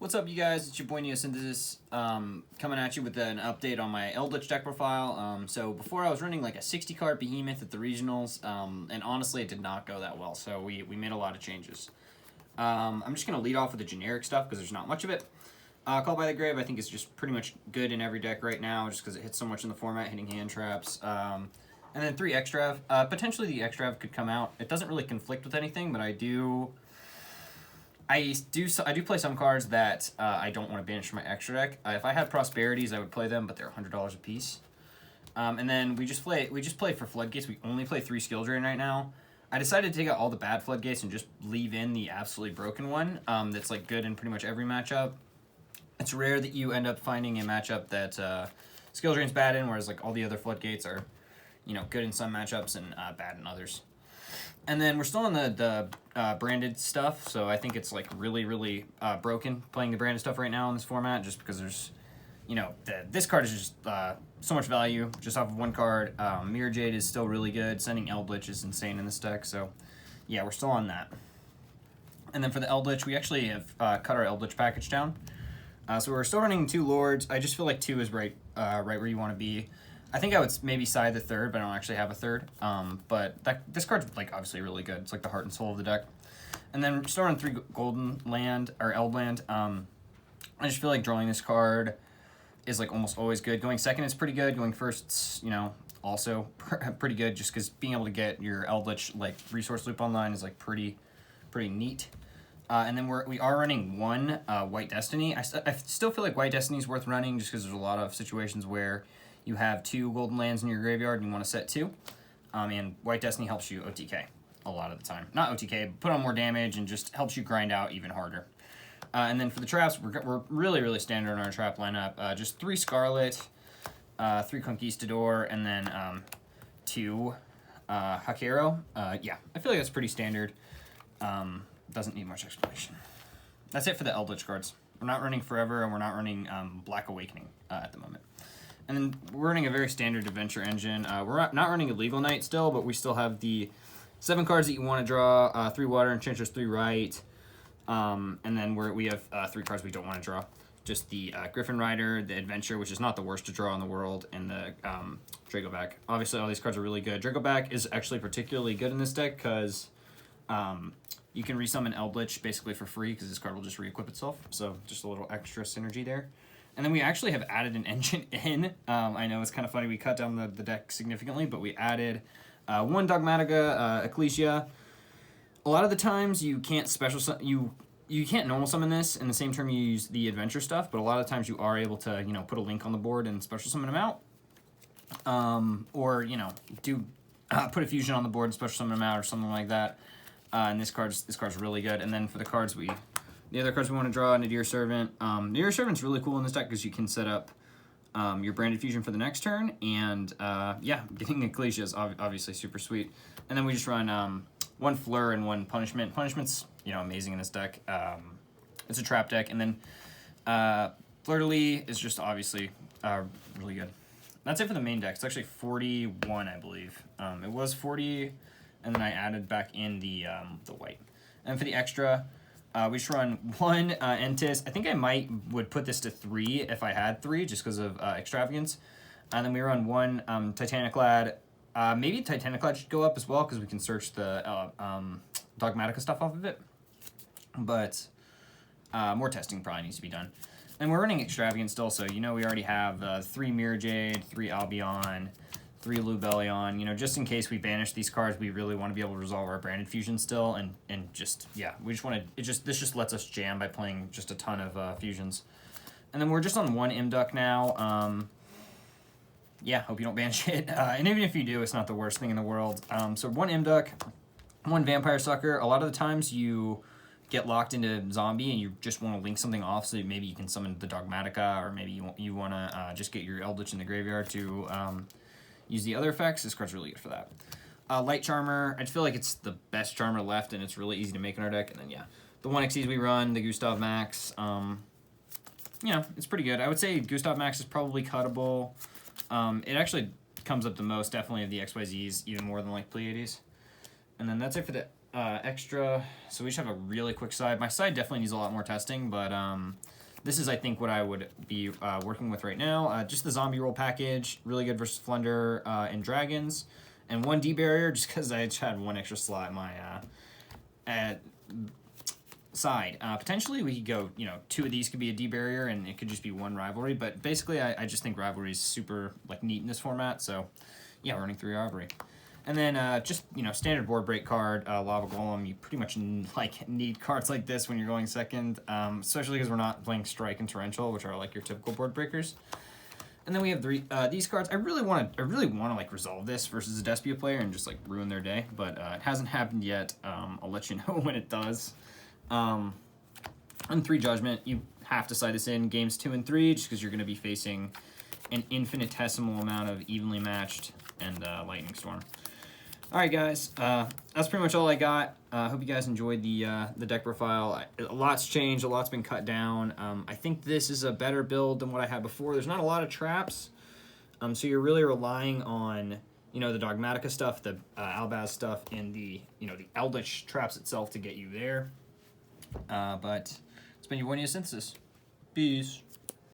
What's up, you guys? It's your boy Neosynthesis, coming at you with an update on my Eldlich deck profile. So before I was running like a 60-card behemoth at the regionals, and honestly it did not go that well, so we made a lot of changes. I'm just going to lead off with the generic stuff because there's not much of it. Call by the Grave I think is just pretty much good in every deck right now just because it hits so much in the format, hitting hand traps. And then 3 Extrav. Potentially the Extrav could come out. It doesn't really conflict with anything, but I do play some cards that I don't want to banish from my extra deck. If I had Prosperities, I would play them, but they're $100 a piece. And then we just play for Floodgates. We only play 3 Skill Drain right now. I decided to take out all the bad Floodgates and just leave in the absolutely broken one. That's like good in pretty much every matchup. It's rare that you end up finding a matchup that Skill Drain's bad in, whereas like all the other Floodgates are, good in some matchups and bad in others. And then we're still on the branded stuff, so I think it's like really broken playing the branded stuff right now in this format, just because there's, this card is just so much value just off of one card. Mirror Jade is still really good. Sending Eldlich is insane in this deck, so yeah, we're still on that. And then for the Eldlich, we actually have cut our Eldlich package down. So we're still running 2 Lords. I just feel like 2 is right where you want to be. I think I would maybe side the 3rd, but I don't actually have a 3rd. But this card's like obviously really good. It's like the heart and soul of the deck. And then we're still on 3 Golden Land or Eld Land. I just feel like drawing this card is like almost always good. Going second is pretty good. Going first, also pretty good. Just because being able to get your Eldlich like resource loop online is like pretty neat. And then we are running 1 White Destiny. I still feel like White Destiny is worth running just because there's a lot of situations where you have 2 Golden Lands in your graveyard and you want to set 2. And White Destiny helps you OTK a lot of the time. Not OTK, but put on more damage and just helps you grind out even harder. And then for the traps, we're really standard in our trap lineup. Just 3 Scarlet, 3 Conquistador, and then 2 Hakero. Yeah, I feel like that's pretty standard. Doesn't need much explanation. That's it for the Eldlich cards. We're not running Forever, and we're not running Black Awakening at the moment. And then we're running a very standard adventure engine. We're not running Illegal Knight still, but we still have the 7 cards that you want to draw, 3 Water Enchanters, 3 Right. And then we have 3 cards we don't want to draw. Just the Griffin Rider, the Adventure, which is not the worst to draw in the world, and the Dragoback. Obviously, all these cards are really good. Dragoback is actually particularly good in this deck because you can resummon Eldlich basically for free because this card will just re-equip itself. So just a little extra synergy there. And then we actually have added an engine in. I know it's kind of funny. We cut down the deck significantly, but we added 1 Dogmatica, Ecclesia. A lot of the times you can't you can't normal summon this in the same turn you use the adventure stuff, but a lot of times you are able to put a link on the board and special summon them out, or do put a fusion on the board and special summon them out or something like that. And this card's really good. And then for the cards the other cards we want to draw, Nadir Servant. Nadir Servant's really cool in this deck because you can set up your branded fusion for the next turn, and yeah, getting Ecclesia is obviously super sweet. And then we just run 1 Fleur and 1 Punishment. Punishment's amazing in this deck. It's a trap deck, and then Fleur-de-Lis is just obviously really good. That's it for the main deck. It's actually 41, I believe. It was 40, and then I added back in the white. And for the extra, we just run 1 Entis. I think I would put this to 3 if I had 3, just because of extravagance. And then we run 1 Titaniclad. Maybe Titaniclad should go up as well, because we can search the Dogmatica stuff off of it. But more testing probably needs to be done. And we're running Extravagant still, so we already have 3 Mirror Jade, 3 Albion, 3 Lubellion. Just in case we banish these cards, we really want to be able to resolve our branded fusion still, and just, yeah, we just want to, this just lets us jam by playing just a ton of fusions. And then we're just on 1 Imduck now. Yeah, hope you don't banish it. And even if you do, it's not the worst thing in the world. So 1 Imduck, 1 Vampire Sucker. A lot of the times you get locked into Zombie and you just want to link something off, so maybe you can summon the Dogmatica, or maybe you want to just get your Eldlich in the graveyard to use the other effects. This card's really good for that. Light Charmer, I just feel like it's the best Charmer left, and it's really easy to make in our deck. And then, yeah, the 1 Xyz we run, the Gustav Max, it's pretty good. I would say Gustav Max is probably cuttable. It actually comes up the most, definitely, of the XYZs, even more than, like, Pleiades. And then that's it for the extra. So we just have a really quick side. My side definitely needs a lot more testing, but this is, I think, what I would be working with right now. Just the zombie roll package, really good versus Flunder and Dragons. And 1 D barrier, just because I just had 1 extra slot in my side. Potentially, we could go, 2 of these could be a D barrier, and it could just be 1 rivalry. But basically, I just think rivalry is super neat in this format. So, yeah, we're running 3 rivalry. And then just, standard board break card, Lava Golem. You pretty much need cards like this when you're going second, especially because we're not playing Strike and Torrential, which are your typical board breakers. And then we have these cards. I really want to resolve this versus a Despia player and just ruin their day, but it hasn't happened yet. I'll let you know when it does. On 3 Judgment, you have to side this in games 2 and 3, just because you're going to be facing an infinitesimal amount of evenly matched and Lightning Storm. All right, guys, that's pretty much all I got. I hope you guys enjoyed the deck profile. A lot's changed, a lot's been cut down. I think this is a better build than what I had before. There's not a lot of traps, so you're really relying on the Dogmatica stuff, the Albaz stuff, and the the Eldlich traps itself to get you there. But it's been your One Year Synthesis. Peace.